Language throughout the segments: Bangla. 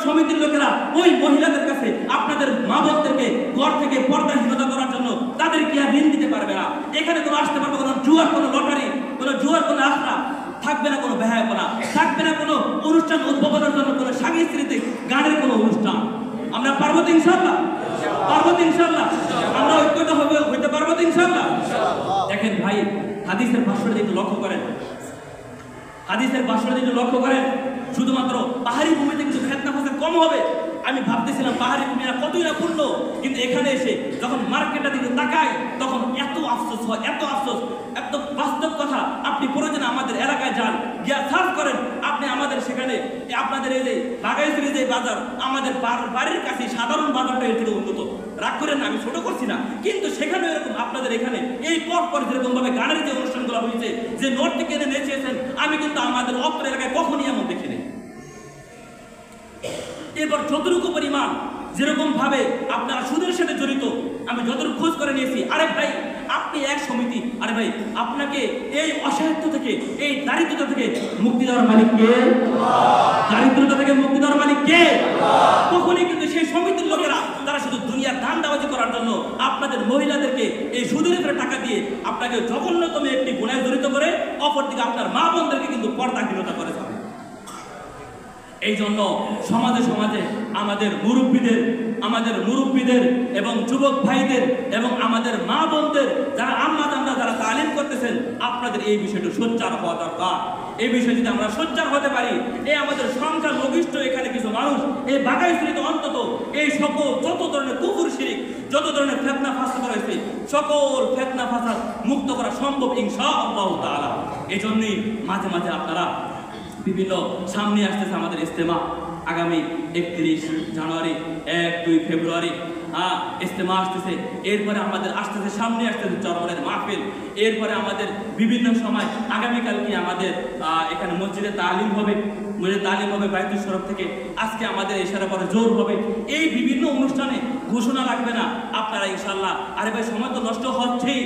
সমিতির লোকেরা ওই মহিলাদের কাছে আপনাদের মা বোনদেরকে ঘর থেকে পর্দাহীনতা করার জন্য তাদের কি আর ঋণ দিতে পারবে না। এখানে কোনো আসতে পারবে কোনো জুয়ার কোনো লটারি, কোনো জুয়ার কোনো আখড়া থাকবে না, কোনো ব্যয়াপনা থাকবে না, কোনো অনুষ্ঠান উদ্ভাবনের জন্য কোনো স্বামী স্ত্রীতে গানের কোনো অনুষ্ঠান। আমরা পারবো তো ইনশাআল্লাহ? পারবো তো ইনশাআল্লাহ? আমরা ঐক্যত হইতে পারবো তো ইনশাআল্লাহ? দেখেন ভাই, হাদিসের ভাষ্যটা একটু লক্ষ্য করেন, হাদিসের ভাষ্যটা একটু লক্ষ্য করেন। শুধুমাত্র পাহাড়ি ভূমিতে কিন্তু ফিতনা ফাসাদ কম হবে। আমি ভাবতেছিলাম পাহাড়ি ভূমিরা কতই না পূর্ণ, কিন্তু এখানে এসে যখন মার্কেটটা দিকে তাকাই তখন এত আফসোস হয়, এত আফসোস, এত বাস্তব কথা। আপনি প্রয়োজনে আমাদের এলাকায় যান, গিয়া সার্চ করেন, আপনি আমাদের সেখানে আপনাদের এই যে বাগাইছড়ি যে বাজার, আমাদের বাড়ির কাছে সাধারণ বাজারটা এর থেকে উন্নত। রাগ করেন না, আমি ছোট করছি না, কিন্তু সেখানে এরকম আপনাদের এখানে এই পর যেরকম ভাবে গানের যে অনুষ্ঠানগুলো হয়েছে, যে নর্থ থেকে এনে নেচেছেন, আমি কিন্তু আমাদের অত্র এলাকায় কখনই এমন দেখিনি। এরপর যতটুকু পরিমাণ যেরকম ভাবে আপনারা সুদের সাথে জড়িত, আমি যতটুকু খোঁজ করে নিয়েছি, আরে ভাই আপনি এক সমিতি, আরে ভাই আপনাকে এই অসাহিত্য থেকে, এই দারিদ্রতা থেকে মুক্তি দেওয়ার মালিক কে? দারিদ্রতা থেকে মুক্তি দেওয়ার মালিক কে? কখনই কিন্তু সেই সমিতির লোকেরা তারা শুধু দুনিয়ার ধান্দাবাজি করার জন্য আপনাদের মহিলাদেরকে এই সুদের উপরে টাকা দিয়ে আপনাকে জঘন্যতম একটি গুনাহে জড়িত করে, অপরদিকে আপনার মা বোনদেরকে কিন্তু পর্দাহীনতা করে যাবে। এই জন্য সমাজে সমাজে আমাদের মুরব্বীদের এবং যুবক ভাইদের এবং আমাদের মা বোনদের যারা আম্মাজানরা যারা তালিম করতেছেন, আপনাদের এই বিষয়টা সোচ্চার হওয়া দরকার। এই বিষয়ে যদি আমরা সোচ্চার হতে পারি, এই আমাদের সংখ্যা লঘিষ্ঠ এখানে কিছু মানুষ এই বাগাইছড়িতে অন্তত এই সকল যত ধরনের কুফর শিরিক, যত ধরনের ফিতনা ফাসাদ রয়েছে, সকল ফিতনা ফাসাদ মুক্ত করা সম্ভব ইনশাআল্লাহ তাআলা। এই জন্যই মাঝে মাঝে আপনারা বিভিন্ন সামনে আসতেছে আমাদের ইজতেমা, আগামী 31 জানুয়ারি, 1-2 ফেব্রুয়ারি ইজতেমা আসতেছে। এরপরে আমাদের আসতেছে সামনে আসতেছে চরমনের মাহফিল। এরপরে আমাদের বিভিন্ন সময় আগামীকালকে আমাদের এখানে মসজিদে তালিম হবে, বাইতুল শরফ থেকে। আজকে আমাদের ইশারা পরে জোর হবে। এই বিভিন্ন অনুষ্ঠানে ঘোষণা লাগবে না, আপনারা ইনশাআল্লাহ, আরে ভাই সময় তো নষ্ট হচ্ছেই,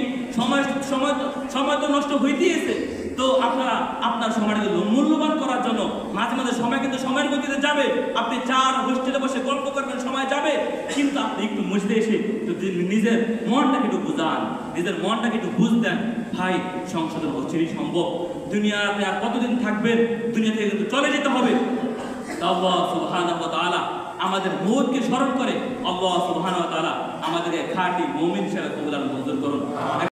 সময় তো নষ্ট হইতেইছে, তো আপনারা আপনার সময়টাকে মূল্যবান করার জন্য মাঝে মাঝে সময় কিন্তু সময়ের গতিতে যাবে। আপনি চার হোস্টেলে বসে গল্প করবেন, সময় যাবে, কিন্তু আপনি একটু মসজিদে এসে নিজের মনটাকে একটু বুঝান, নিজের মনটাকে একটু বুঝ দেন। ভাই সংশোধন অচিরেই সম্ভব। দুনিয়াতে আর কতদিন থাকবেন? দুনিয়া থেকে কিন্তু চলে যেতে হবে। আল্লাহ সুবহানাহু ওয়া তাআলা আমাদের মওতকে স্মরণ করে আল্লাহ সুবহানাহু ওয়া তাআলা আমাদেরকে খাঁটি মুমিন হিসেবে কবুল আর মঞ্জুর করুন।